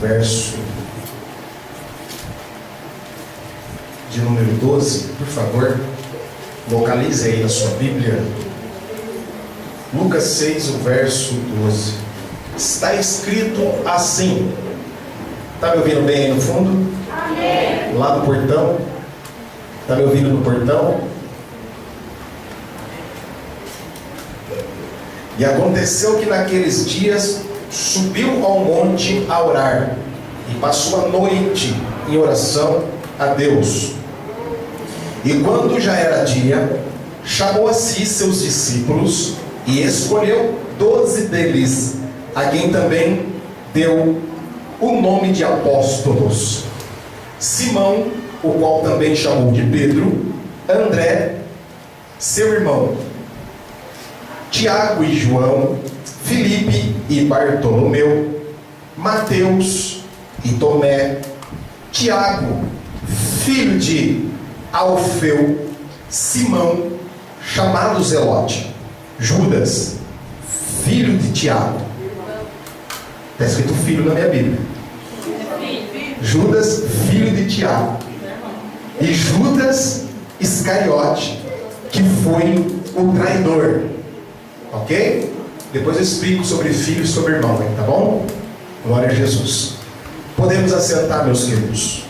verso de número 12, por favor. Localize aí na sua Bíblia. Lucas 6, o verso 12. Está escrito assim. Está me ouvindo bem aí no fundo? Amém. Lá no portão? Está me ouvindo no portão? E aconteceu que naqueles dias subiu ao monte a orar, e passou a noite em oração a Deus. E quando já era dia, chamou a si seus discípulos e escolheu 12 deles, a quem também deu o nome de apóstolos: Simão, o qual também chamou de Pedro, André, seu irmão, Tiago e João, Filipe e Bartolomeu, Mateus e Tomé, Tiago, filho de Alfeu, Simão, chamado Zelote, Judas, filho de Tiago. Está escrito filho na minha Bíblia. Judas, filho de Tiago. E Judas Iscariote, que foi o traidor. Ok? Depois eu explico sobre filho e sobre irmão, hein, tá bom? Glória a Jesus. Podemos assentar, meus queridos.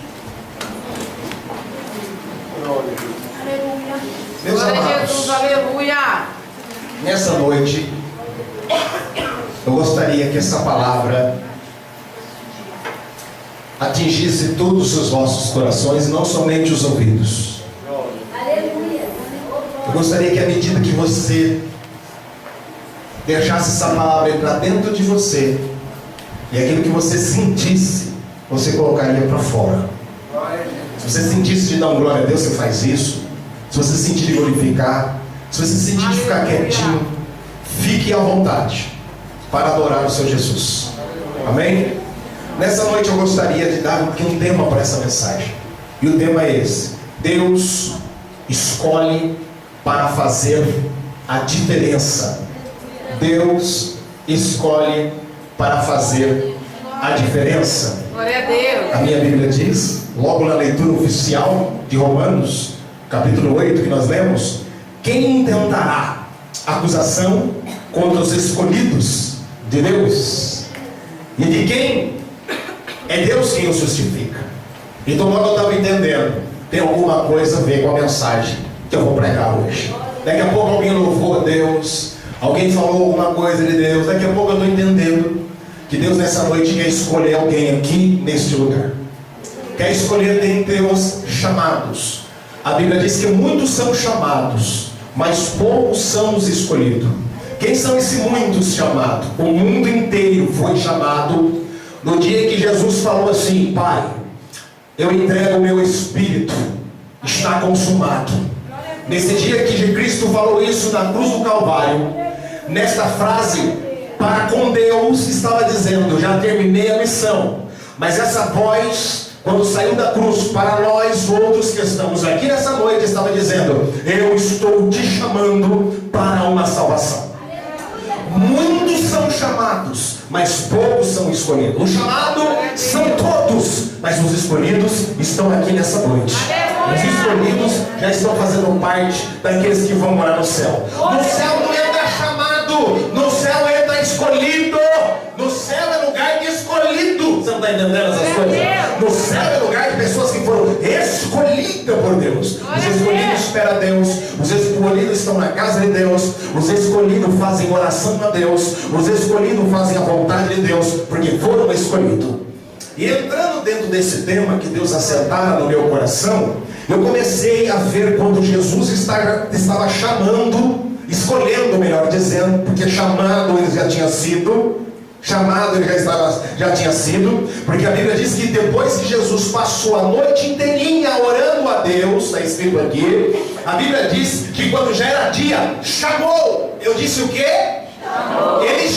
Meus amados, Jesus, aleluia. Nessa noite eu gostaria que essa palavra atingisse todos os vossos corações e não somente os ouvidos. Eu gostaria que à medida que você deixasse essa palavra entrar dentro de você, e aquilo que você sentisse, você colocaria para fora. Se você sentisse de dar glória a Deus, você faz isso. Se você sentir de glorificar, se você sentir de ficar quietinho, fique à vontade para adorar o seu Jesus. Amém? Nessa noite eu gostaria de dar um tema para essa mensagem. E o tema é esse: Deus escolhe para fazer a diferença. Deus escolhe para fazer a diferença. Glória a Deus. A minha Bíblia diz, logo na leitura oficial de Romanos, capítulo 8, que nós lemos: quem intentará acusação contra os escolhidos de Deus? E de quem? É Deus quem os justifica. Então logo eu estava entendendo, tem alguma coisa a ver com a mensagem que eu vou pregar hoje. Daqui a pouco alguém louvou a Deus, alguém falou alguma coisa de Deus. Daqui a pouco eu estou entendendo que Deus nessa noite quer escolher alguém aqui neste lugar. Quer escolher dentre os chamados. A Bíblia diz que muitos são chamados, mas poucos são os escolhidos. Quem são esses muitos chamados? O mundo inteiro foi chamado no dia que Jesus falou assim: Pai, eu entrego o meu espírito, está consumado. Nesse dia que Cristo falou isso na cruz do Calvário, nesta frase, para com Deus, estava dizendo: já terminei a missão. Mas essa voz, quando saiu da cruz, para nós outros que estamos aqui nessa noite, estava dizendo: eu estou te chamando para uma salvação. Muitos são chamados, mas poucos são escolhidos. Os chamados são todos, mas os escolhidos estão aqui nessa noite. Os escolhidos já estão fazendo parte daqueles que vão morar no céu. No céu não entra chamado, no céu entra escolhido. No céu é lugar de escolhido. Você não está entendendo essas coisas? No céu é lugar de pessoas que foram escolhidas por Deus. Os escolhidos esperam a Deus. Os escolhidos estão na casa de Deus. Os escolhidos fazem oração a Deus. Os escolhidos fazem a vontade de Deus, porque foram escolhidos. E entrando dentro desse tema que Deus assentara no meu coração, eu comecei a ver quando Jesus estava chamando, escolhendo, melhor dizendo, porque chamado ele já tinha sido. Chamado ele já tinha sido, porque a Bíblia diz que depois que Jesus passou a noite inteirinha orando a Deus, está escrito aqui, a Bíblia diz que quando já era dia, chamou. Eu disse o quê? Chamou. Ele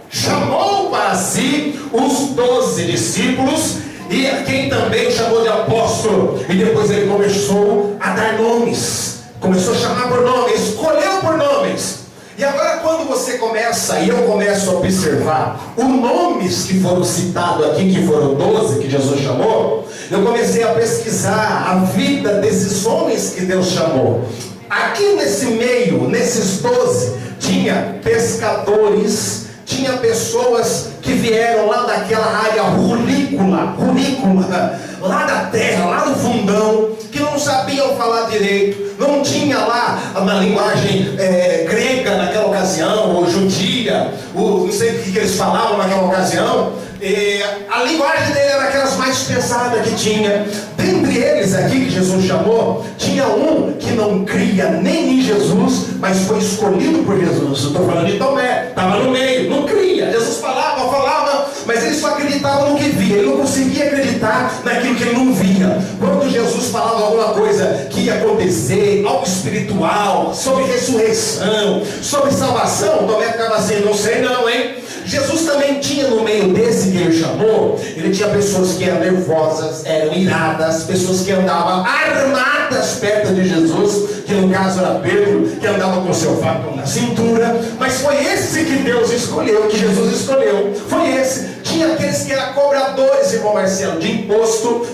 chamou para si os 12 discípulos, e a quem também chamou de apóstolo. E depois ele começou a dar nomes, começou a chamar por nomes, escolheu por nomes. E E agora quando você começa, e eu começo a observar os nomes que foram citados aqui, que foram 12 que Jesus chamou, eu comecei a pesquisar a vida desses homens que Deus chamou. Aqui nesse meio, nesses 12, tinha pescadores, tinha pessoas que vieram lá daquela área rurícola, lá da terra, lá no fundão, que não sabiam falar direito, não tinha lá uma linguagem grega naquela ocasião, ou judia, não sei o que eles falavam naquela ocasião. A linguagem dele era aquelas mais pesadas que tinha. Dentre eles aqui que Jesus chamou, tinha um que não cria nem em Jesus, mas foi escolhido por Jesus. Eu estou falando de Tomé, estava no meio, não cria. Jesus falava, mas ele só acreditava no que via. Ele não conseguia acreditar naquilo que ele não via. Quando Jesus falava alguma coisa que ia acontecer, algo espiritual, sobre ressurreição, sobre salvação, Tomé ficava assim, não sei não, hein? Jesus também tinha no meio desse que ele chamou, ele tinha pessoas que eram nervosas, eram iradas, pessoas que andavam armadas perto de Jesus, que no caso era Pedro, que andava com seu facão na cintura. Mas foi esse que Deus escolheu, que Jesus escolheu, foi esse. Tinha aqueles que eram cobradores, irmão Marcelo, de imposto,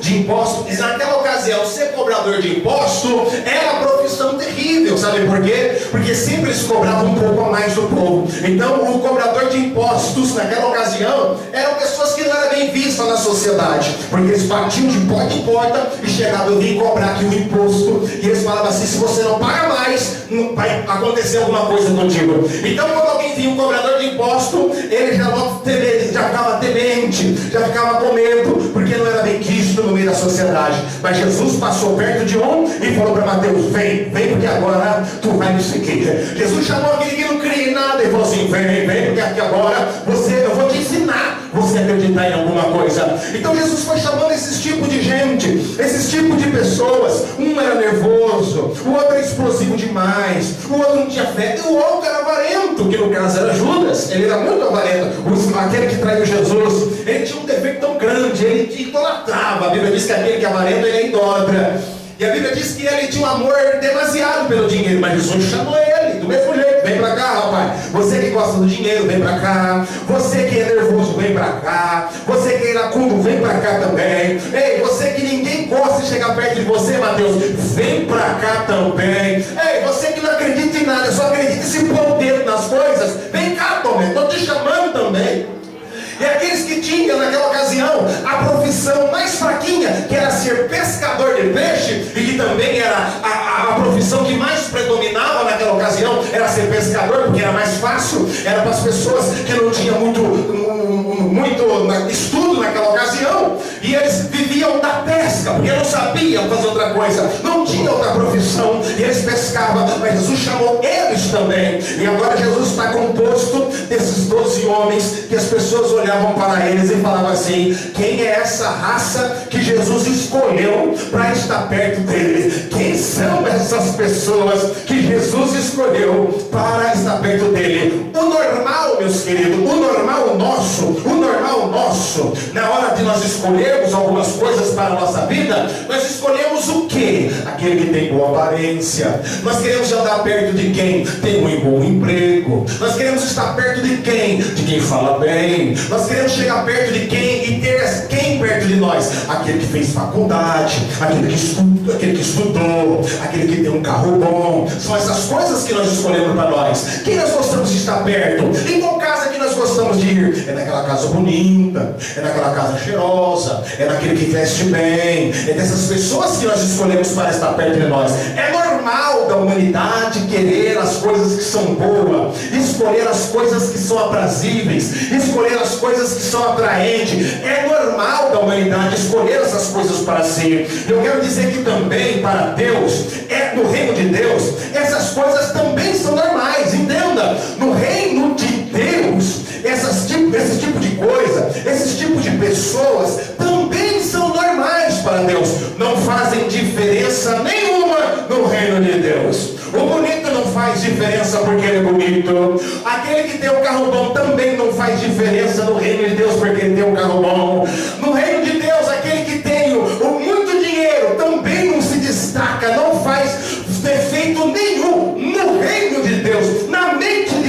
e naquela ocasião, ser cobrador de imposto era uma profissão terrível, sabe por quê? Porque sempre eles cobravam um pouco a mais do povo. Então o cobrador de impostos naquela ocasião eram pessoas que não eram bem vistas na sociedade, porque eles batiam de porta em porta e chegavam a vir cobrar aqui o imposto, e eles falavam assim, se você não paga mais, não vai acontecer alguma coisa contigo. Então quando alguém vinha um cobrador de imposto, ele já ficava temente, já ficava com medo, porque não era bem quisto no meio da sociedade. Mas Jesus passou perto de um e falou para Mateus, vem porque agora tu vai me seguir. Jesus chamou aquele que não cria em nada e falou assim, vem porque aqui agora eu vou te ensinar você acreditar em alguma coisa. Então Jesus foi chamando esses tipos de gente, esses tipos de pessoas. Um era nervoso, o outro era explosivo demais, o outro não tinha fé, e o outro era avarento, que no caso era Judas. Ele era muito avarento, aquele que traiu Jesus. Ele tinha um defeito tão grande, ele idolatrava. A Bíblia diz que aquele que é avarento, ele é idólatra. E a Bíblia diz que ele tinha um amor demasiado pelo dinheiro, mas Jesus chamou ele do mesmo jeito, vem pra cá, rapaz. Você que gosta do dinheiro, vem pra cá. Você que é nervoso, vem pra cá. Você que é iracundo, vem pra cá também. Ei, você que ninguém gosta de chegar perto de você, Mateus, vem pra cá também. Ei, você que não acredita em nada, só acredita em se pôr o dedo nas coisas, vem cá, Tomé, estou te chamando também. E aqueles que tinham naquela ocasião a profissão mais fraquinha, que era ser pescador de peixe, e que também era a profissão que mais predominava naquela ocasião, era ser pescador, porque era mais fácil, era para as pessoas que não tinham muito estudo naquela ocasião, e eles viviam da pesca, porque não sabiam fazer outra coisa, não tinham outra profissão, e eles pescavam. Mas Jesus chamou eles também, e agora Jesus está composto desses 12 homens, que as pessoas olhavam para eles e falavam assim, quem é essa raça que Jesus escolheu para estar perto dele? Quem são essas pessoas que Jesus escolheu para estar perto dele? O normal, meus queridos, o normal nosso, na hora de nós escolhermos algumas coisas para a nossa vida, nós escolhemos o quê? Aquele que tem boa aparência. Nós queremos andar perto de quem tem um bom emprego. Nós queremos estar perto de quem? De quem fala bem. Nós queremos chegar perto de quem e ter quem perto de nós? Aquele que fez faculdade, aquele que estudou, aquele que tem um carro bom. São essas coisas que nós escolhemos para nós. Quem nós gostamos de estar perto? Em qual casa que nós gostamos de ir? É naquela casa bonita, é naquela casa cheirosa, é naquele que veste bem, é dessas pessoas que nós escolhemos para estar perto de nós. É normal da humanidade querer as coisas que são boas, escolher as coisas que são aprazíveis, escolher as coisas que são atraentes. É normal da humanidade escolher essas coisas para si. Eu quero dizer que também para Deus, no reino de Deus, essas coisas também são normais. Entenda, no reino de Deus, esse tipo de coisa, esses tipos de pessoas também são normais para Deus. Não fazem diferença nenhuma no reino de Deus. O bonito não faz diferença porque ele é bonito. Aquele que tem um carro bom também não faz diferença no reino de Deus porque ele tem um carro bom. No reino de Deus, aquele que tem muito dinheiro também não se destaca, não faz defeito nenhum. No reino de Deus, na mente de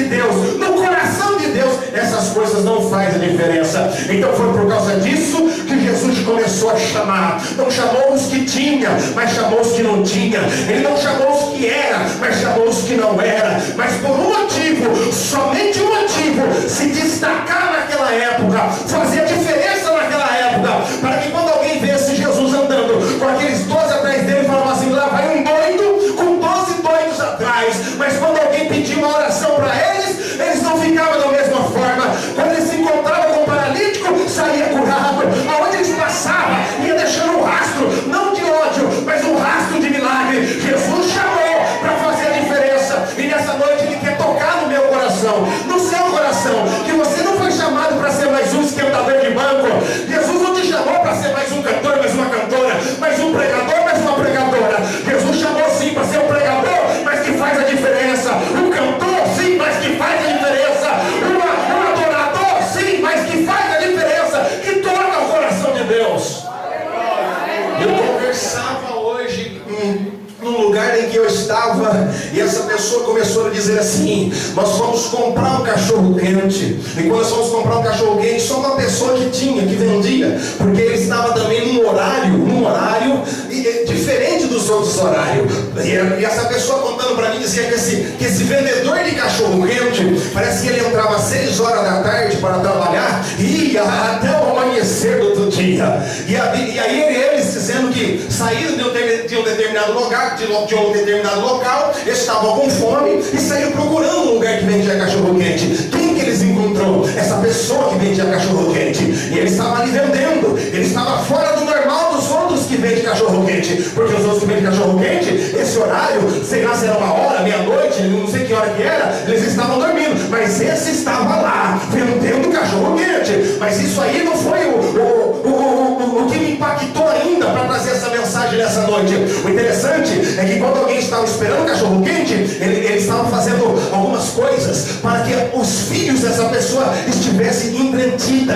Então foi por causa disso que Jesus começou a chamar. Não chamou os que tinha, mas chamou os que não tinha. Ele não chamou os que era, mas chamou os que não era. Mas por um motivo, somente um motivo, se destacar naquela época, fazer a diferença naquela época, para que quando alguém visse Jesus andando com aqueles 12 atrás dele, falava assim: lá vai um doido com 12 doidos atrás. Mas quando alguém pedia uma oração para eles, eles não ficavam da mesma forma. Quando eles se encontravam com o paralítico, saía curado. Aonde eles passavam, ia deixando um rastro, não de ódio, mas um rastro de milagre. Jesus chamou para fazer a diferença, e nessa noite Ele quer tocar no meu coração, no seu coração, que você não foi chamado para ser mais um esquentador de banco. Jesus não te chamou para ser mais um cantor, mais uma cantora, mais um pregador, mais uma pregadora. Jesus chamou sim para ser um pregador, mas que faz a diferença, um cantor sim, mas que faz a diferença, um adorador sim, mas que faz a diferença, que toca o coração de Deus. Eu conversava hoje num lugar em que eu estava, e essa pessoa começou a dizer assim: nós fomos comprar um cachorro quente, e quando nós fomos comprar um cachorro quente, só uma pessoa que vendia, porque ele estava também num horário diferente dos outros horários, e essa pessoa contando para mim, dizia que esse vendedor de cachorro quente, parece que ele entrava às 6 horas da tarde para trabalhar, e ia até o amanhecer do outro dia, e aí eles dizendo que saíram de um determinado lugar, de um determinado local, estavam com fome e saíram procurando um lugar que vendia cachorro quente. Quem que eles encontrou? Essa pessoa que vendia cachorro quente, e ele estava ali vendendo, ele estava fora do normal dos outros que vendem cachorro quente, porque os outros que vendem cachorro quente, esse horário, sei lá se era 1h, meia-noite, não sei que hora que era, eles estavam dormindo, mas esse estava lá vendendo cachorro quente. Mas isso aí não foi o que me impactou ainda para trazer essa mensagem nessa noite. O interessante é que quando alguém estava esperando cachorro quente, ele estava fazendo algumas coisas para que os filhos dessa pessoa estivessem entretida,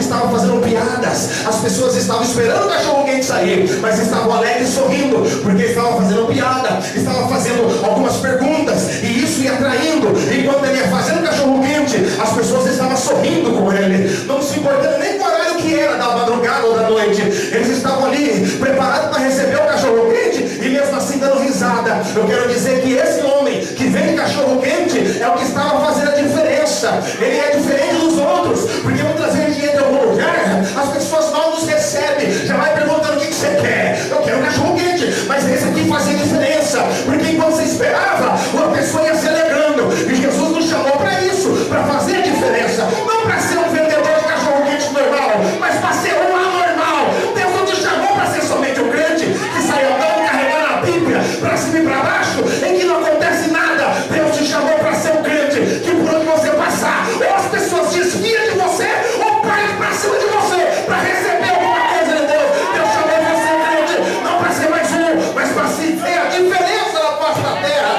estavam fazendo piadas. As pessoas estavam esperando o cachorro quente sair, mas estavam alegres, sorrindo, porque estavam fazendo piada, estavam fazendo algumas perguntas, e isso ia atraindo. Enquanto ele ia fazendo cachorro quente, as pessoas estavam sorrindo com ele, não se importando nem com o horário que era, da madrugada ou da noite. Eles estavam ali preparados para receber o cachorro quente, e mesmo assim dando risada. Eu quero dizer que esse homem que vende cachorro quente é o que estava fazendo a diferença. Ele é diferente dos outros, porque muitas vezes a gente entra em algum lugar, as pessoas mal nos recebem, já vai perguntando: o que você quer? Eu quero um cachorro quente. Mas esse aqui fazia diferença, porque enquanto você esperava, uma pessoa ia se alegrando. E Jesus nos chamou para isso, para fazer a diferença, não para ser um vendedor de cachorro quente normal, mas para ser um anormal. Deus não te chamou para ser somente um crente que sai andando carregando a Bíblia para cima e para baixo, em que não acontece nada. Deus te chamou para ser um crente que por onde você passar, ou as pessoas desviam de você, ou partem para cima de você para receber alguma coisa de Deus. Deus chamou você, crente, não para ser mais um, mas para se ver a diferença na face da terra.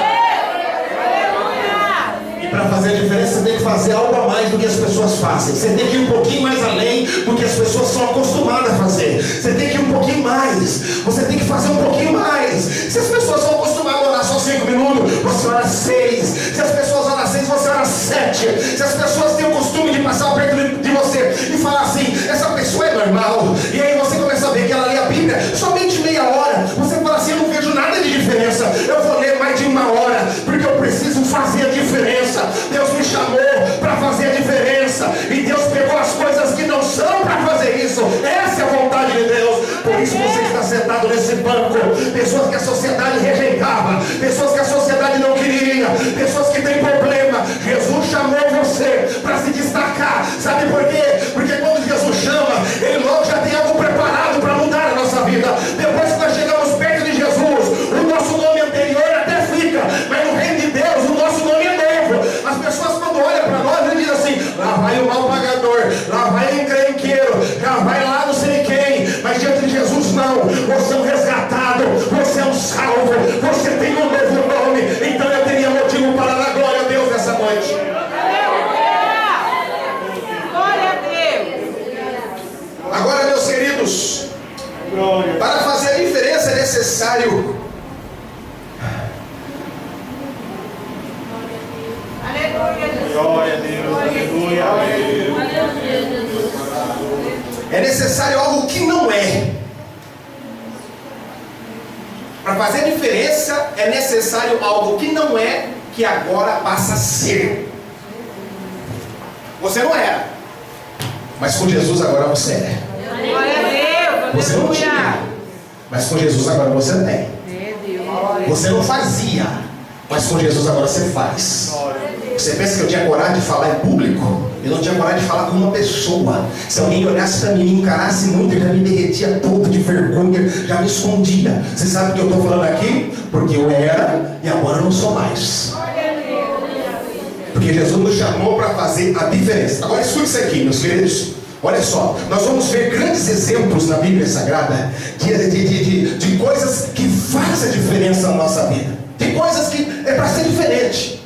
E para fazer a diferença, você tem que fazer algo a mais do que as pessoas fazem. Você tem que ir um pouquinho mais além do que as pessoas são acostumadas a fazer. Você tem que ir um pouquinho mais. Você tem que fazer um pouquinho mais. Se as pessoas são acostumadas a orar só 5 minutos, você ora 6. Se as pessoas oram 6, você ora 7. Se as pessoas têm o costume de passar perto de você e falar assim: essa pessoa é normal, e aí você começa a ver que ela lê a Bíblia somente meia hora, você fala assim: eu não vejo nada de diferença, eu vou ler mais de 1 hora, porque eu preciso fazer a diferença. Deus me chamou para fazer a diferença, e Deus pegou as coisas que não são para fazer isso. Essa é a vontade de Deus. Por isso você está sentado nesse banco. Pessoas que a sociedade rejeitava, pessoas que a sociedade não queria, pessoas que têm problema. Jesus chamou você para se destacar. Sabe por quê? Porque quando Jesus chama, Ele logo já tem algo preparado para mudar a nossa vida. Depois que nós chegamos perto de Jesus, o nosso nome anterior até fica, mas no reino de Deus o nosso nome é novo. As pessoas quando olham para nós, eles dizem assim: lá vai o mal pagador, lá vai o encrenqueiro, lá vai lá não sei quem. Mas diante de Jesus não, você é um resgatado, você é um salvo, você tem um novo nome. Então eu teria motivo para dar glória a Deus nessa noite. Glória a Deus. Agora, meus queridos, para fazer a diferença é necessário Aleluia. Glória a Deus, aleluia. é necessário algo que não é. Para fazer a diferença é necessário algo que não é, que agora passa a ser. Você não era, mas com Jesus agora você é. Glória a Deus. Você não tinha, mas com Jesus agora você tem. Você não fazia, mas com Jesus agora você faz. Você pensa que eu tinha coragem de falar em público? Eu não tinha coragem de falar com uma pessoa. Se alguém olhasse para mim e me encarasse muito, eu já me derretia todo de vergonha, já me escondia. Você sabe o que eu estou falando aqui? Porque eu era e agora eu não sou mais. Porque Jesus nos chamou para fazer a diferença. Agora escute isso aqui, meus queridos. Olha só, nós vamos ver grandes exemplos na Bíblia Sagrada de coisas que fazem a diferença na nossa vida. De coisas que é para ser diferente.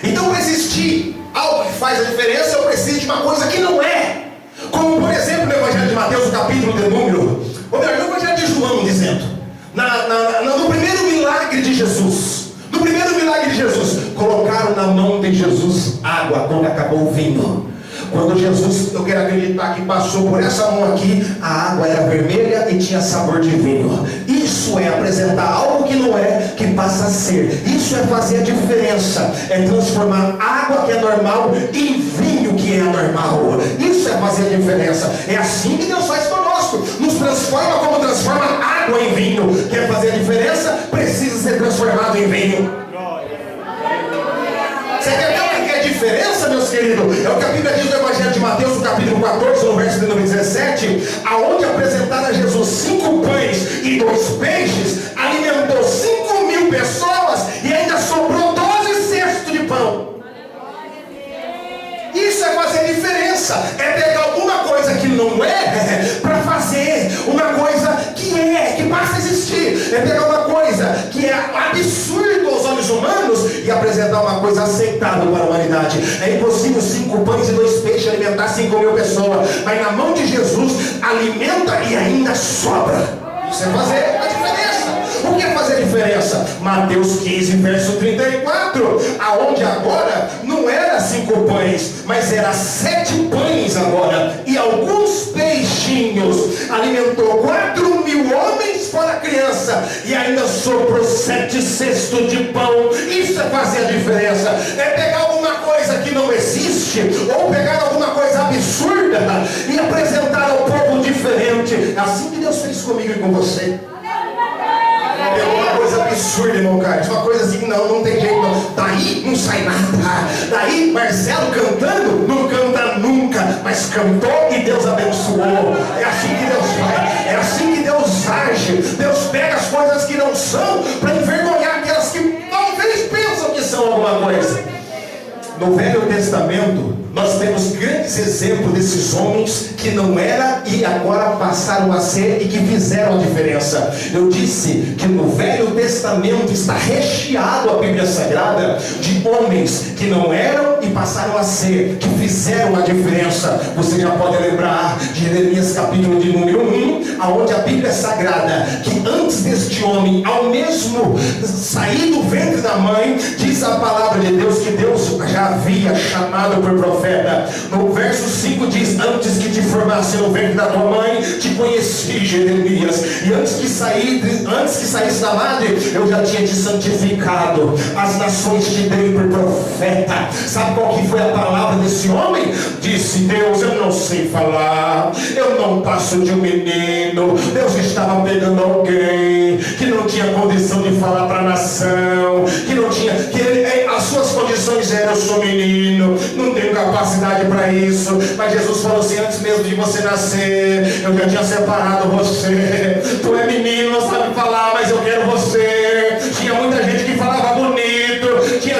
Então, para existir algo que faz a diferença, eu preciso de uma coisa que não é. Como, por exemplo, no Evangelho de Mateus, o capítulo de número, ou melhor, no Evangelho de João, dizendo, no primeiro milagre de Jesus, colocaram na mão de Jesus água quando acabou o vinho. Quando Jesus, eu quero acreditar que passou por essa mão aqui, a água era vermelha e tinha sabor de vinho. Isso é apresentar algo que não é, que passa a ser. Isso é fazer a diferença. É transformar água que é normal em vinho que é anormal. Isso é fazer a diferença. É assim que Deus faz conosco. Nos transforma como transforma água em vinho. Quer fazer a diferença? Precisa ser transformado em vinho. Você quer ver o que é diferença, meus queridos? É o que a Bíblia diz no Evangelho de Mateus, no capítulo 14, no verso número 17, aonde apresentaram a Jesus 5 pães e 2 peixes, alimentou 5.000 pessoas e ainda sobrou 12 cestos de pão. Isso é fazer diferença. É pegar alguma coisa que não é para fazer uma coisa que é, que passa a existir. É pegar uma coisa que é absurdo aos olhos humanos e apresentar uma coisa aceitável para a humanidade. É impossível 5 pães e 2 peixes alimentar 5.000 pessoas, mas na mão de Jesus alimenta e ainda sobra. Isso é fazer a diferença. O que é fazer a diferença? Mateus 15, verso 34, aonde agora não era 5 pães, mas era 7 pães agora, e alguns peixinhos. Alimentou 4.000 homens fora criança, e ainda sobrou 7 cestos de pão. Isso é fazer a diferença. É pegar alguma coisa que não existe, ou pegar alguma coisa absurda e apresentar ao povo diferente. É assim que Deus fez comigo e com você. É uma coisa absurda, irmão Carlos. Uma coisa assim, não tem jeito não. Daí não sai nada. Daí Marcelo cantando, não canta nunca, mas cantou e Deus abençoou. É assim que Deus faz. É assim que Deus age. Deus pega as coisas que não são para envergonhar aquelas que talvez pensam que são alguma coisa. No Velho Testamento, nós temos grandes exemplos desses homens que não eram e agora passaram a ser e que fizeram a diferença. Eu disse que no Velho Testamento está recheado a Bíblia Sagrada de homens que não eram e passaram a ser, que fizeram a diferença. Você já pode lembrar de Jeremias capítulo de número 1, aonde a Bíblia Sagrada, que antes deste homem, ao mesmo sair do ventre da mãe, diz a palavra de Deus que Deus já havia chamado por profeta. No verso 5 diz: antes que te formasse no ventre da tua mãe, te conheci, Jeremias, e antes que saísse da madre, eu já tinha te santificado, as nações te dei por profeta. Sabe qual que foi a palavra desse homem? Disse Deus: eu não sei falar, eu não passo de um menino. Deus estava pegando alguém que não tinha condição de falar para a nação, que não tinha, as suas condições eram: eu sou menino, não tenho capacidade para isso. Mas Jesus falou assim: antes mesmo de você nascer, eu já tinha separado você. Tu é menino, não sabe falar, mas eu quero você. Tinha muita gente que falava bonito, tinha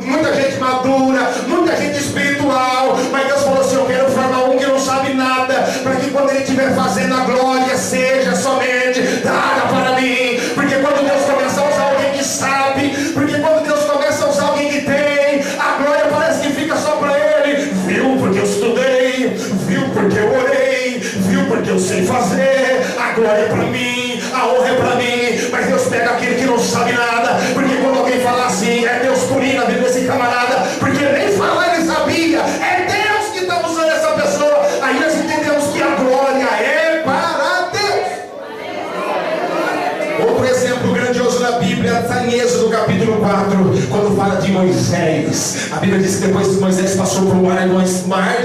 muita gente madura, muita gente espiritual, mas Deus falou assim: eu quero formar um que não sabe nada, para que quando ele estiver fazendo a glória, seja somente dada para mim. Porque quando Deus começa a usar alguém que sabe, porque quando Deus começa a usar alguém que tem, a glória parece que fica só para ele. Viu porque eu estudei, viu porque eu orei, viu porque eu sei fazer. A glória é para mim, a honra é para mim. Mas Deus pega aquele que não sabe nada, porque quando alguém fala assim, é Deus purinho na vida desse camarada, porque nem falar ele sabia. É Deus que está usando essa pessoa. Aí nós entendemos que a glória Bíblia está em Êxodo capítulo 4, quando fala de Moisés. A Bíblia diz que depois que Moisés passou por uma árdua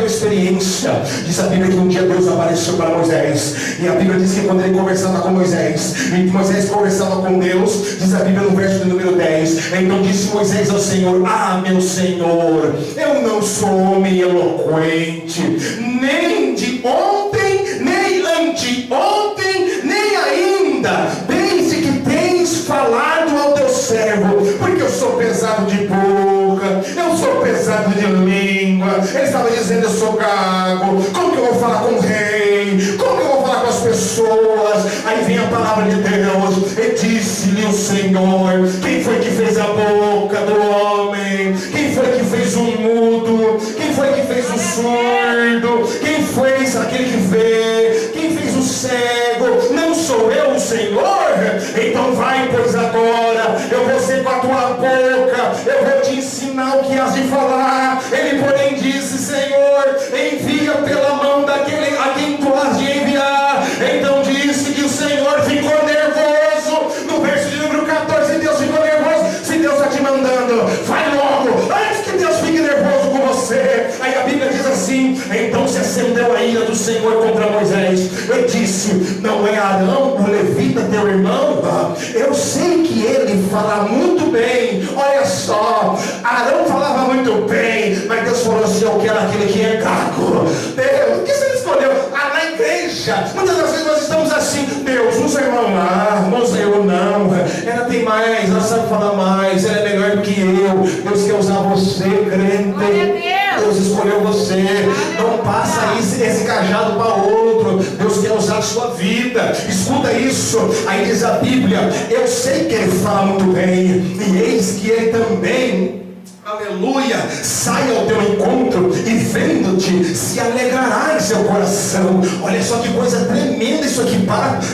experiência, diz a Bíblia que um dia Deus apareceu para Moisés. E a Bíblia diz que quando ele conversava com Moisés, e Moisés conversava com Deus, diz a Bíblia no verso de número 10, então disse Moisés ao Senhor: ah, meu Senhor, eu não sou homem eloquente, nem de ontem, nem anteontem, nem ainda desde que tens falado ao teu servo, porque eu sou pesado de boca, eu sou pesado de língua. Ele estava dizendo: eu sou gago, como que eu vou falar com o rei? Como que eu vou falar com as pessoas? Aí vem a palavra de Deus, e disse-lhe o Senhor: quem foi que fez a boca do homem? Quem foi que fez o mudo? Quem foi que fez o surdo? Quem fez aquele que vê? Quem fez o cego? Não sou eu, o Senhor? Então vai, pois agora eu vou ser com a tua boca, eu vou te ensinar o que has de falar. Ele porém disse: Senhor, envia pela mão daquele a quem tu has de enviar. Então disse que o Senhor ficou nervoso. No verso de número 14, Deus ficou nervoso. Se Deus está te mandando, vai logo, antes que Deus fique nervoso com você. Aí a Bíblia diz assim: então se acendeu a ira do Senhor contra Moisés. Ele disse: não é Arão, o levita, teu irmão? Eu sei que ele fala muito bem. Olha só, Arão falava muito bem, mas Deus falou assim: eu quero aquele que é gago. Deus, o que você escolheu? Na igreja, muitas das vezes nós estamos assim: Deus, usa irmão lá, não sei eu não, ela tem mais, ela sabe falar mais, ela é melhor do que eu. Deus quer usar você, crente. Deus escolheu você. Não passa esse cajado para outro. Deus quer usar a sua vida. Escuta isso. Aí diz a Bíblia: eu sei que ele fala muito bem, e eis que ele também, aleluia, sai ao teu encontro, e vendo-te se alegrará em seu coração. Olha só que coisa tremenda isso aqui.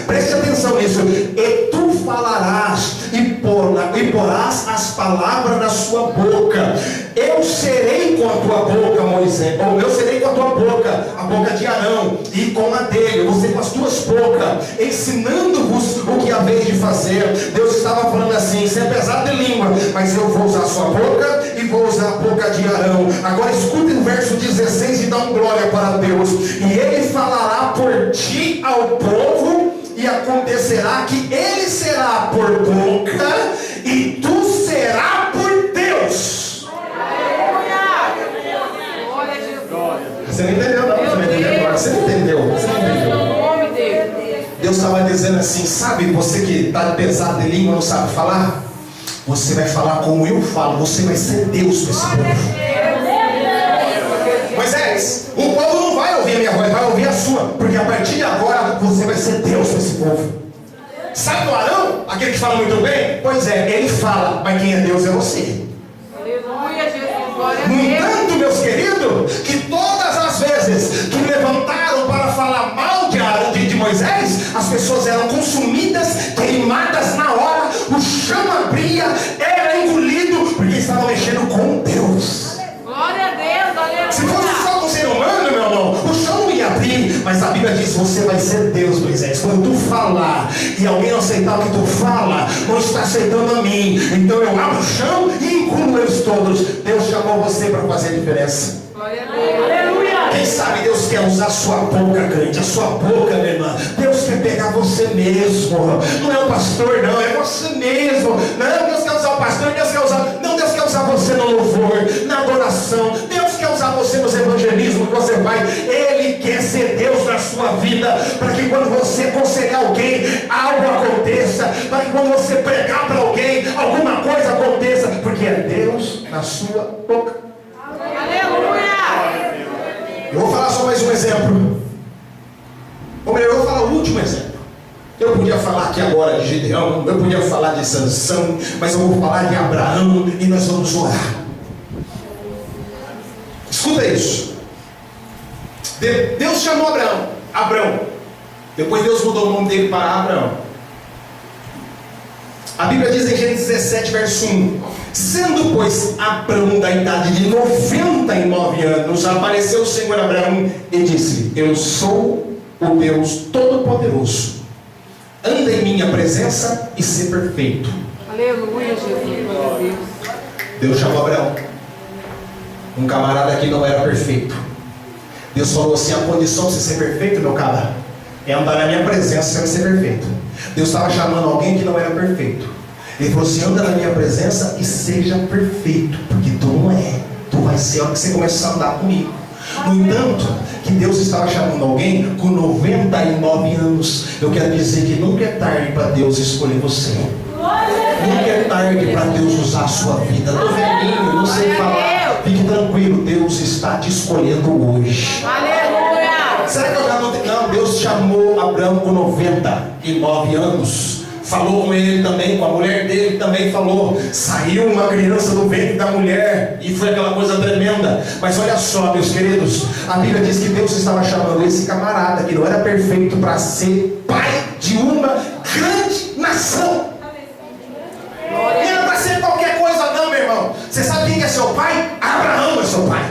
Preste atenção nisso. E tu falarás e porás as palavras na sua boca. Eu serei com a tua boca, Moisés, ou eu serei com a tua boca, a boca de Arão, e com a dele, você com as tuas bocas, ensinando-vos o que haveis de fazer. Deus estava falando assim: você é pesado de língua, mas eu vou usar a sua boca e vou usar a boca de Arão. Agora escute o verso 16 e dá um glória para Deus. E ele falará por ti ao povo, e acontecerá que ele será por boca, e tu serás por Deus. Você não entendeu, não? Você não entendeu agora? Você não entendeu? Você não entendeu? Deus estava dizendo assim: sabe, você que está pesado de língua, não sabe falar? Você vai falar como eu falo, você vai ser Deus para esse povo. Moisés, o povo não vai ouvir a minha voz, vai ouvir a sua, porque a partir de agora você vai ser Deus para esse povo. Sabe o Arão, aquele que fala muito bem? Pois é, ele fala, mas quem é Deus é você. Aleluia, Jesus, glória a No Deus. entanto, meus queridos, que todas as vezes que levantaram para falar mal de Moisés, as pessoas eram consumidas, queimadas na hora, o chão abria, era engolido, porque estavam mexendo com Deus. Glória a Deus, aleluia. Se fosse só com o ser humano, meu irmão, o chão não ia abrir. Mas a Bíblia diz: você vai ser Deus, Moisés. Quando tu falar e alguém não aceitar o que tu fala, não está aceitando a mim, então eu abro o chão e engulo eles todos. Deus chamou você para fazer a diferença. Glória a Deus. Aleluia. Quem sabe Deus quer usar a sua boca, crente, a sua boca, minha irmã. Deus quer pegar você mesmo. Não é o pastor, não, é você mesmo. Não, Deus quer usar o pastor, Deus quer usar. Não, Deus quer usar você no louvor, na adoração. Deus quer usar você nos evangelismos que você vai. Ele quer ser Deus na sua vida, para que quando você aconselhar alguém, algo aconteça. Para que quando você pregar para alguém, alguma coisa aconteça. Porque é Deus na sua boca. Aleluia. Eu vou falar só mais um exemplo. Ou melhor, eu vou falar o último exemplo. Eu podia falar aqui agora de Gideão, eu podia falar de Sansão, mas eu vou falar de Abraão e nós vamos orar. Escuta isso. Deus chamou Abraão. Depois Deus mudou o nome dele para Abraão. A Bíblia diz em Gênesis 17, verso 1: sendo, pois, Abraão da idade de 99 anos, apareceu o Senhor a Abraão e disse: eu sou o Deus Todo-Poderoso, anda em minha presença e ser perfeito. Aleluia, Jesus. Glória a Deus. Deus chamou Abraão, um camarada que não era perfeito. Deus falou assim: a condição de você ser perfeito, meu cara, é andar na minha presença, você vai ser perfeito. Deus estava chamando alguém que não era perfeito. Ele falou assim: anda na minha presença e seja perfeito, porque tu não é. Tu vai ser a hora que você começar a andar comigo. No entanto, que Deus estava chamando alguém com 99 anos. Eu quero dizer que nunca é tarde para Deus escolher você. Nunca é tarde para Deus usar a sua vida. Tô velhinho, não sei falar. Fique tranquilo, Deus está te escolhendo hoje. Aleluia. Será que eu já não tenho? Não, Deus chamou Abraão com 99 anos. Falou com ele também, com a mulher dele também falou. Saiu uma criança do ventre da mulher e foi aquela coisa tremenda. Mas olha só, meus queridos, a Bíblia diz que Deus estava chamando esse camarada que não era perfeito para ser pai de uma grande nação. Não era para ser qualquer coisa não, meu irmão. Você sabe quem é seu pai? Abraão é seu pai.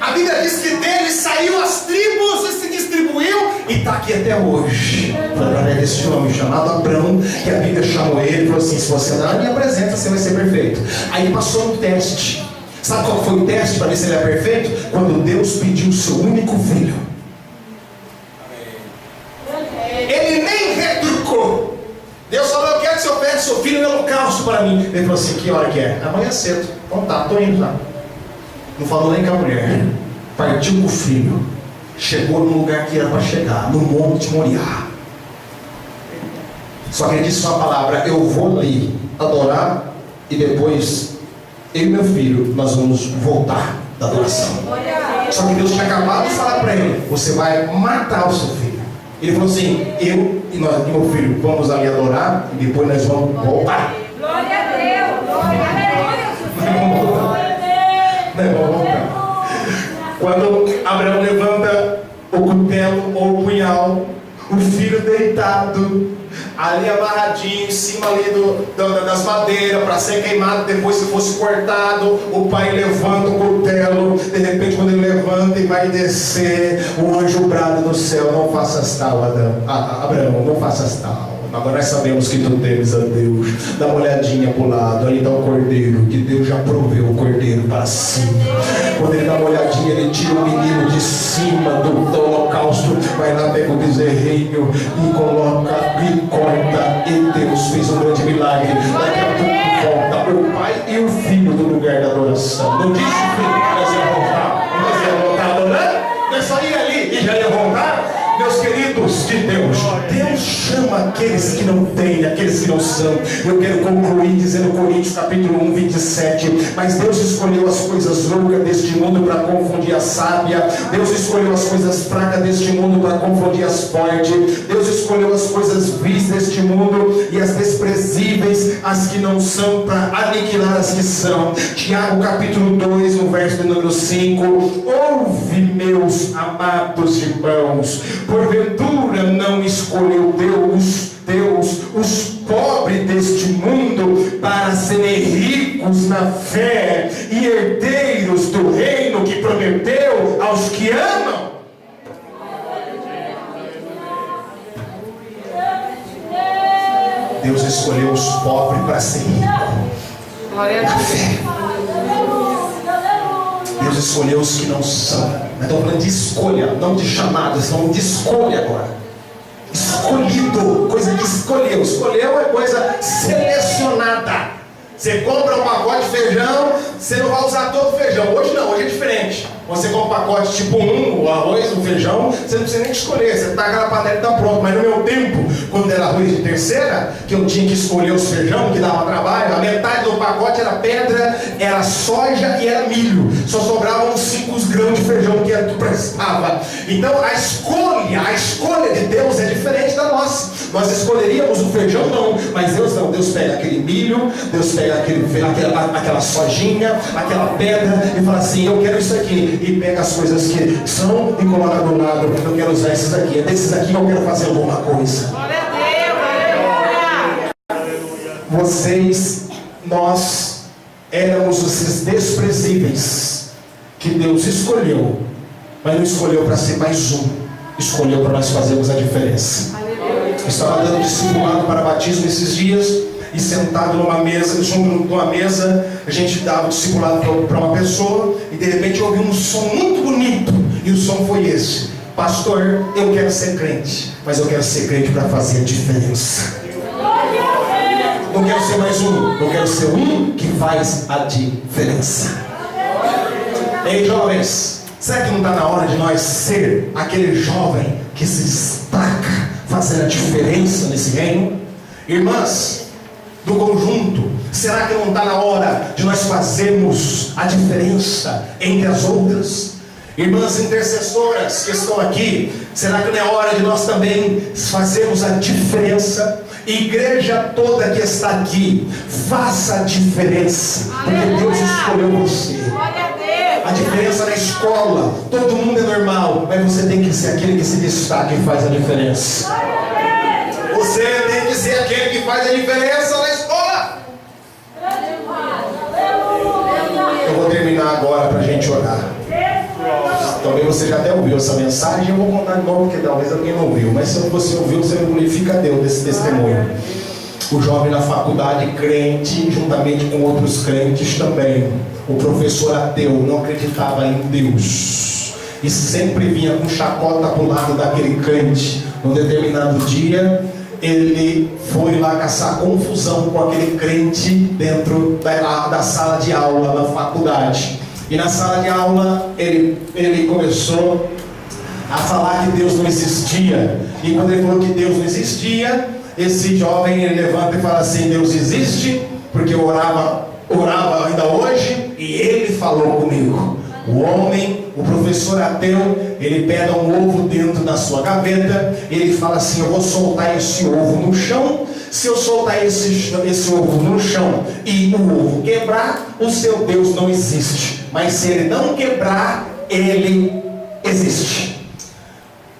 A Bíblia diz que dele saiu as tribos e se distribuiu e está aqui até hoje. Através desse homem chamado Abraão, que a Bíblia chamou ele e falou assim: se você andar na minha presença, você vai ser perfeito. Aí passou um teste. Sabe qual foi o teste para ver se ele é perfeito? Quando Deus pediu o seu único filho. Ele nem retrucou. Deus falou: eu quero que você ofereça seu filho em holocausto para mim. Ele falou assim: que hora que é? Amanhã cedo. Então tá, estou indo lá. Não falou nem com a mulher. Partiu com o filho. Chegou no lugar que era para chegar, no Monte Moriá. Só que ele disse uma palavra: eu vou ali adorar e depois eu e meu filho nós vamos voltar da adoração. Só que Deus tinha acabado de falar para ele: você vai matar o seu filho. Ele falou assim: eu e meu filho vamos ali adorar e depois nós vamos voltar. Glória a Deus. Glória a Deus. Quando Abraão levanta o cutelo ou o punhal, o filho deitado, ali amarradinho em cima ali das madeiras para ser queimado, depois se fosse cortado, o pai levanta o cutelo, de repente quando ele levanta e vai descer, o anjo brada do céu: não faças tal, Abraão, não faças tal. Agora nós sabemos que tu temes a Deus. Dá uma olhadinha para o lado, ali está o cordeiro, que Deus já proveu o cordeiro para cima. Quando ele dá uma olhadinha, ele tira o menino de cima do holocausto, vai lá, pega o bezerrinho e coloca e corta. E Deus fez um grande milagre. Daqui a pouco volta o pai e o filho do lugar da adoração. Não disse o filho que nós ia voltar? Nós ia voltar adorando? Nós só ia ali e já ia voltar? Meus queridos de Deus, Deus chama aqueles que não têm, aqueles que não são. Eu quero concluir dizendo Coríntios capítulo 1, 27. Mas Deus escolheu as coisas loucas deste mundo para confundir a sábia. Deus escolheu as coisas fracas deste mundo para confundir as fortes. Deus escolheu as coisas vis deste mundo e as desprezíveis, as que não são, para aniquilar as que são. Tiago capítulo 2, no verso de número 5. Ouve, meus amados irmãos, porventura não escolheu Deus os pobres deste mundo para serem ricos na fé e herdeiros do reino que prometeu aos que amam? Deus escolheu os pobres para ser ricos na fé. Deus escolheu os que não são. Mas estou falando de escolha, não de chamado, estamos de escolha agora. Escolhido, coisa de escolheu. Escolheu é coisa selecionada. Você compra um pacote de feijão, você não vai usar todo o feijão. Hoje não, hoje é diferente. Você compra um pacote tipo o arroz, o feijão, você não precisa nem escolher, você taca na panela e está pronto. Mas no meu tempo, quando era arroz de terceira, que eu tinha que escolher os feijão, que dava trabalho, a metade do pacote era pedra, era soja e era milho. Só sobravam uns 5 grãos de feijão que era que prestava. Então a escolha de Deus é diferente da nossa. Nós escolheríamos o feijão, não, mas Deus não. Deus pega aquele milho, Deus pega aquela sojinha, aquela pedra e fala assim: eu quero isso aqui. E pega as coisas que são e coloca do lado. Eu quero usar esses aqui. É desses aqui que eu quero fazer alguma coisa. Glória a Deus. Nós éramos esses desprezíveis que Deus escolheu, mas não escolheu para ser mais um, escolheu para nós fazermos a diferença. Eu estava dando discipulado para batismo esses dias, e sentado numa mesa, junto numa mesa, a gente dava o discipulado para uma pessoa, e de repente eu ouvi um som muito bonito, e o som foi esse: pastor, eu quero ser crente, mas eu quero ser crente para fazer a diferença. Não quero ser mais um, eu quero ser um que faz a diferença. Ei, jovens, será que não está na hora de nós ser aquele jovem que se destaca, fazer a diferença nesse reino? Irmãs do conjunto, será que não está na hora de nós fazermos a diferença entre as outras? Irmãs intercessoras que estão aqui, será que não é hora de nós também fazermos a diferença? Igreja toda que está aqui, faça a diferença, porque Deus escolheu você. A diferença na escola, todo mundo é normal, mas você tem que ser aquele que se destaca e faz a diferença. Você tem que ser aquele que faz a diferença na escola. Eu vou terminar agora para a gente orar. Talvez você já até ouviu essa mensagem. Eu vou contar de novo, porque talvez alguém não ouviu. Mas se você ouviu, você glorifica a Deus desse testemunho. O jovem na faculdade, crente, juntamente com outros crentes também. O professor ateu não acreditava em Deus e sempre vinha com chacota para o lado daquele crente. Num determinado dia, ele foi lá caçar confusão com aquele crente dentro da sala de aula na faculdade. E na sala de aula ele começou a falar que Deus não existia. E quando ele falou que Deus não existia, esse jovem ele levanta e fala assim: Deus existe, porque eu orava ainda hoje e ele falou comigo. O homem, o professor ateu, ele pega um ovo dentro da sua gaveta, ele fala assim: eu vou soltar esse ovo no chão. Se eu soltar esse ovo no chão e o ovo quebrar, o seu Deus não existe. Mas se ele não quebrar, ele existe.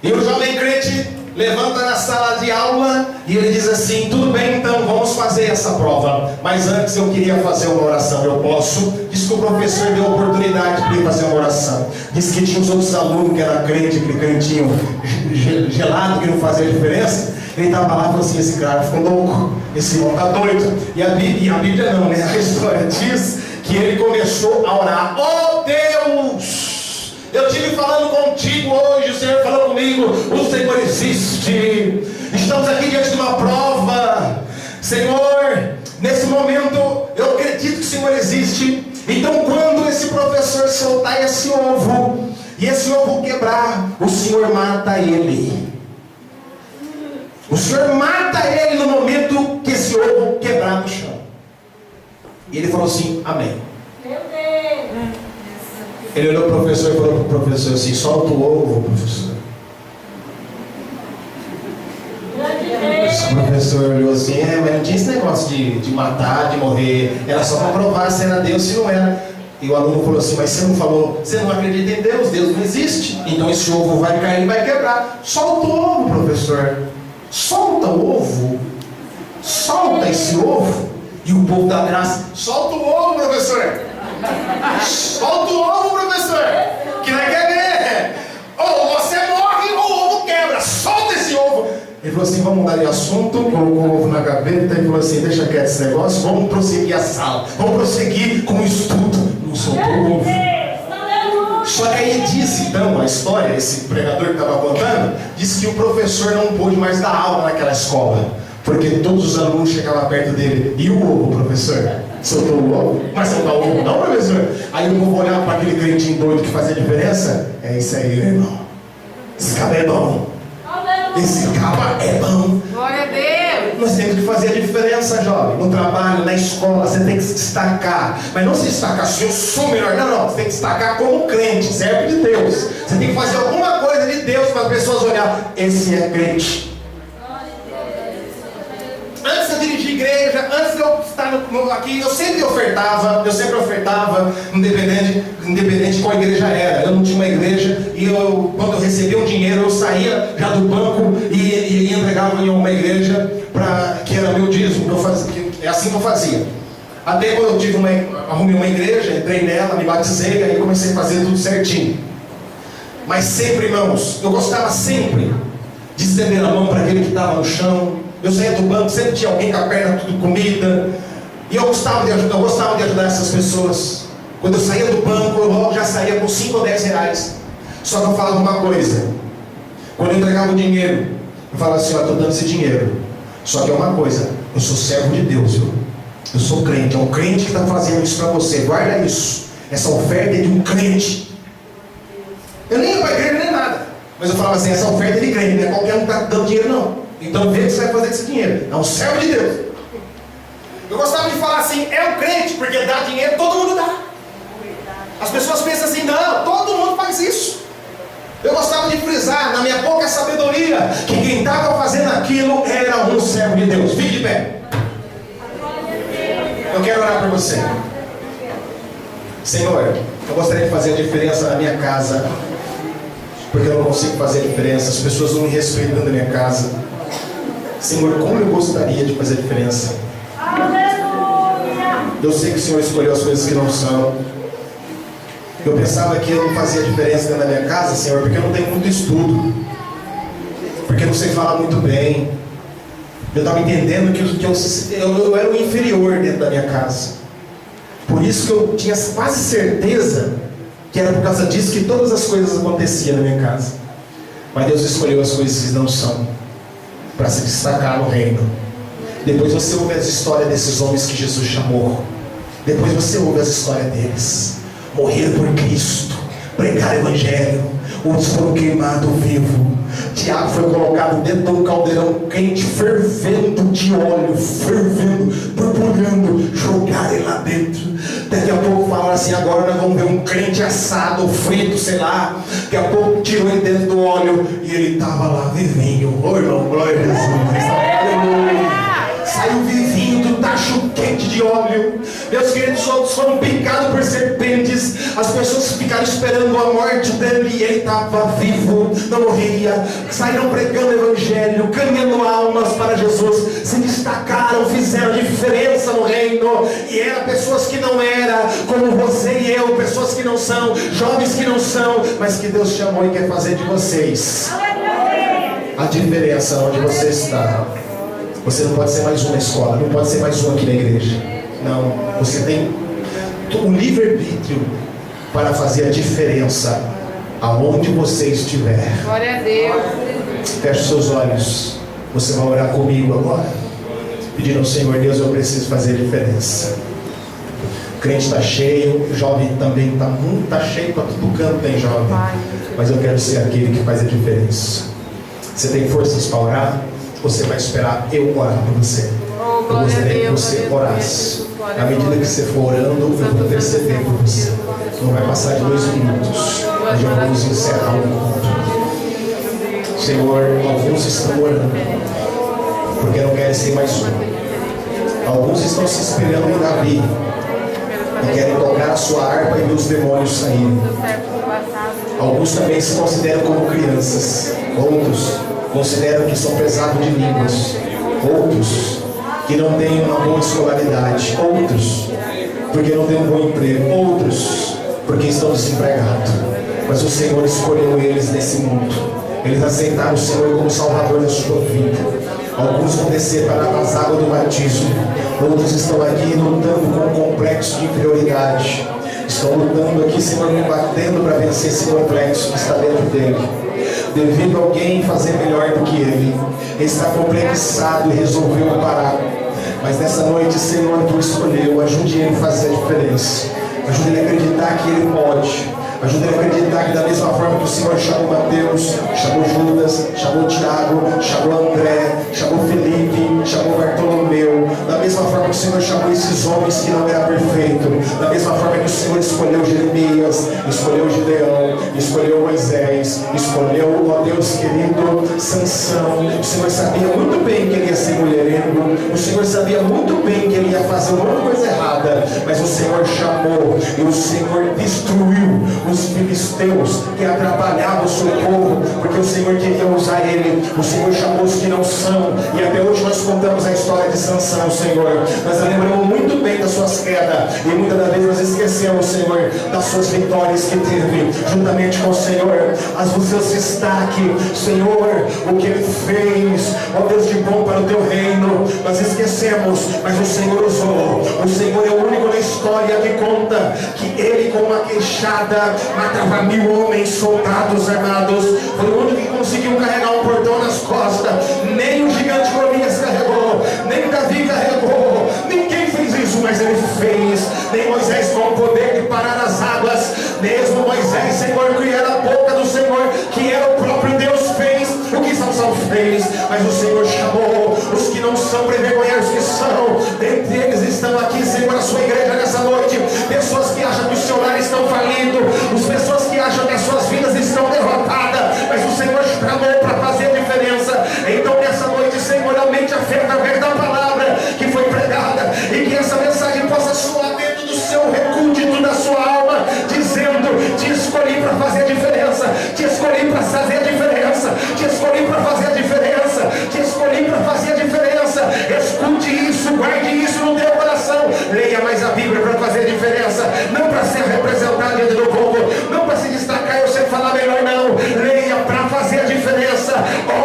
E o jovem crente levanta na sala de aula e ele diz assim: tudo bem, então vamos fazer essa prova, mas antes eu queria fazer uma oração. Eu posso? Diz que o professor deu a oportunidade para ele fazer uma oração. Diz que tinha os outros alunos que eram crente, aquele cantinho gelado que não fazia diferença. Ele estava lá e falou assim: esse cara ficou louco, esse irmão está doido. E a Bíblia não, né? A história diz que ele começou a orar: oh Deus, eu estive falando contigo hoje, o Senhor falou comigo, o Senhor existe. Estamos aqui diante de uma prova, Senhor. Nesse momento eu acredito que o Senhor existe. Então quando esse professor soltar esse ovo e esse ovo quebrar, o Senhor mata ele. O Senhor mata ele no momento que esse ovo quebrar no chão. E ele falou assim: amém. Ele olhou para o professor e falou para o professor assim: solta o ovo, professor. O professor olhou assim: mas não tinha esse negócio de matar, de morrer. Era só para provar se era Deus, se não era. E o aluno falou assim: mas você não falou, você não acredita em Deus, Deus não existe. Então esse ovo vai cair e vai quebrar. Solta o ovo, professor. Solta o ovo. Solta esse ovo. E o povo da graça: solta o ovo, professor. Solta o ovo, professor, que não quer ver. Ou você morre ou o ovo quebra. Solta esse ovo. Ele falou assim: vamos mudar de assunto. Colocou o ovo na gaveta e falou assim: deixa quieto esse negócio, vamos prosseguir a sala, vamos prosseguir com o estudo. Não soltou o ovo. Só que aí disse então a história, esse pregador que estava contando, disse que o professor não pôde mais dar aula naquela escola, porque todos os alunos chegavam perto dele. E o ovo, professor? Soltou o ovo? Mas soltar o ovo não, professor? Aí o povo olhava para aquele crentinho doido que fazia diferença. É isso aí, meu irmão. Esse cara é bom. Esse cara é bom. Glória a Deus. Nós temos que fazer a diferença, jovem. No trabalho, na escola, você tem que se destacar. Mas não se destacar assim: eu sou melhor. Não, não. Você tem que se destacar como crente, servo de Deus. Você tem que fazer alguma coisa de Deus para as pessoas olharem: esse é crente. Antes de eu dirigir igreja, antes de eu estar aqui, eu sempre ofertava, independente de qual igreja era. Eu não tinha uma igreja, e quando eu recebia um dinheiro, eu saía já do banco e entregava em uma igreja que era meu dízimo, é assim que eu fazia. Até quando eu arrumei uma igreja, entrei nela, me batizei, aí comecei a fazer tudo certinho. Mas sempre, irmãos, eu gostava sempre de estender a mão para aquele que estava no chão. Eu saía do banco, sempre tinha alguém com a perna tudo comida. E eu gostava de ajudar essas pessoas. Quando eu saía do banco, eu logo já saía com 5 ou 10 reais. Só que eu falava uma coisa: quando eu entregava o dinheiro, eu falava assim: ó, estou dando esse dinheiro. Só que é uma coisa, eu sou servo de Deus, viu? Eu sou crente, é um crente que está fazendo isso para você. Guarda isso. Essa oferta é de um crente. Eu nem ia para a igreja nem nada, mas eu falava assim: essa oferta é de crente, não é qualquer um que está dando dinheiro não. Então vê o que você vai fazer com esse dinheiro. É um servo de Deus. Eu gostava de falar assim: é um crente, porque dá dinheiro, todo mundo dá. As pessoas pensam assim: não, todo mundo faz isso. Eu gostava de frisar na minha pouca sabedoria que quem estava fazendo aquilo era um servo de Deus. Fique de pé. Eu quero orar por você. Senhor, eu gostaria de fazer a diferença na minha casa, porque eu não consigo fazer a diferença. As pessoas não me respeitam na minha casa. Senhor, como eu gostaria de fazer a diferença. Eu sei que o Senhor escolheu as coisas que não são. Eu pensava que eu não fazia diferença dentro da minha casa, Senhor, porque eu não tenho muito estudo, porque eu não sei falar muito bem. Eu estava entendendo que eu era o inferior dentro da minha casa. Por isso que eu tinha quase certeza que era por causa disso que todas as coisas aconteciam na minha casa. Mas Deus escolheu as coisas que não são para se destacar no reino. Depois você ouve as histórias desses homens que Jesus chamou. Depois você ouve as histórias deles. Morrer por Cristo, pregar o Evangelho. Outros foram queimados vivo. Tiago foi colocado dentro de um caldeirão quente, fervendo de óleo, fervendo, borbulhando, jogaram ele lá dentro. Daqui a pouco falaram assim: agora nós vamos ver um crente assado, frito, sei lá. Daqui a pouco tirou ele dentro do óleo e ele estava lá vivinho. Ô irmão, glória a Jesus. Aleluia. Saiu vivinho do tacho quente de óleo. Meus queridos, outros foram picados por serpentes. As pessoas ficaram esperando a morte dele e ele estava vivo, não morria. Saíram pregando o Evangelho, ganhando almas para Jesus. Se destacaram, fizeram diferença no reino. E eram pessoas que não eram como você e eu, pessoas que não são, jovens que não são, mas que Deus chamou e quer fazer de vocês a diferença onde você está. Você não pode ser mais um na escola, não pode ser mais um aqui na igreja. Não, você tem o livre-arbítrio para fazer a diferença aonde você estiver. Glória a Deus. Feche seus olhos. Você vai orar comigo agora, pedindo ao Senhor: Deus, eu preciso fazer a diferença. O crente está cheio, o jovem também está cheio, para todo canto tem jovem. Mas eu quero ser aquele que faz a diferença. Você tem forças para orar? Você vai esperar eu orar por você. Eu gostaria que você orasse. À medida que você for orando, eu vou interceder por você. Não vai passar de 2 minutos. Nós já vamos encerrar o culto. Senhor, alguns estão orando porque não querem ser mais um. Alguns estão se espelhando em Davi e querem tocar a sua harpa e ver os demônios saírem. Alguns também se consideram como crianças. Outros consideram que são pesados de línguas. Outros que não têm uma boa escolaridade. Outros porque não têm um bom emprego. Outros porque estão desempregados. Mas o Senhor escolheu eles nesse mundo. Eles aceitaram o Senhor como Salvador da sua vida. Alguns vão descer para as águas do batismo. Outros estão aqui lutando com um complexo de inferioridade. Estão lutando aqui, Senhor, combatendo para vencer esse complexo que está dentro dele. Devido a alguém fazer melhor do que ele. Ele está complexado e resolveu parar. Mas nessa noite, Senhor, Tu escolheu. Ajude ele a fazer a diferença. Ajude ele a acreditar que ele pode. Ajuda ele a acreditar que da mesma forma que o Senhor chamou Mateus, chamou Judas, chamou Tiago, chamou André, chamou Felipe, chamou Bartolomeu, da mesma forma que o Senhor chamou esses homens que não eram perfeitos, da mesma forma que o Senhor escolheu Jeremias, escolheu Gideão, escolheu Moisés, escolheu, ó Deus querido, Sansão. O Senhor sabia muito bem que ele ia ser mulherengo, o Senhor sabia muito bem que ele ia fazer uma coisa errada, mas o Senhor chamou e o Senhor destruiu os filisteus que atrapalhavam o seu povo, porque o Senhor queria usar ele. O Senhor chamou os que não são, e até hoje nós contamos a história de Sansão, Senhor. Senhor. Nós lembramos muito bem das suas quedas e muitas das vezes nós esquecemos, Senhor, das suas vitórias que teve juntamente com o Senhor, as os seus destaques, Senhor, o que Ele fez, ó Deus de bom para o teu reino. Nós esquecemos, mas o Senhor usou. O Senhor é o único na história que conta que Ele com uma queixada matava 1000 homens soldados armados. Foi o único que conseguiu carregar um portão nas costas. Nem o gigante Golias carregou, nem Davi carregou, ninguém fez isso, mas Ele fez. Nem Moisés com o poder de parar as águas, mesmo Moisés, Senhor, que era a boca do Senhor, que era o próprio Deus, fez o que Sansão fez. Mas o Senhor chamou os que não são para envergonhar os que são. Dentre eles estão aqui, Senhor, a sua igreja nessa noite, pessoas que acham que os seus lares estão falidos, as pessoas que acham que as suas vidas estão derrotadas, mas o Senhor chamou para fazer a diferença. Então nessa noite, Senhor, aumente a fé através da palavra que foi pregada, e que essa mensagem possa soar dentro do seu recôndito da sua alma, dizendo: te escolhi para fazer a diferença, te escolhi para fazer a diferença, te escolhi para fazer a diferença, te escolhi para fazer a diferença. Escute isso, guarde isso no teu coração. Leia mais a Bíblia para fazer a diferença, não para ser representado diante do povo, não para se destacar, eu sei falar melhor, não. Leia para fazer a diferença,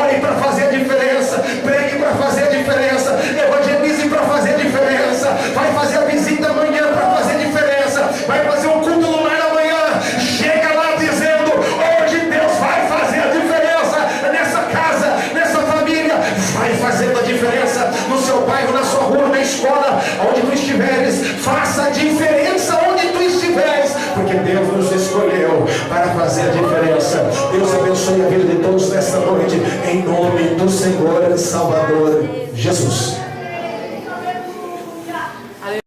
ore para fazer a diferença, pregue para fazer a diferença, evangelize para fazer a diferença, vai fazer a visita amanhã para fazer a diferença, vai fazer um culto no lar amanhã, chega lá dizendo: hoje Deus vai fazer a diferença nessa casa, nessa família, vai fazendo a diferença no seu bairro, na sua rua, na escola, onde tu estiveres, faça a diferença onde tu estiveres, porque Deus nos escolheu para fazer a diferença. Deus abençoe a vida de todos nesta noite, em nome do Senhor e Salvador Jesus.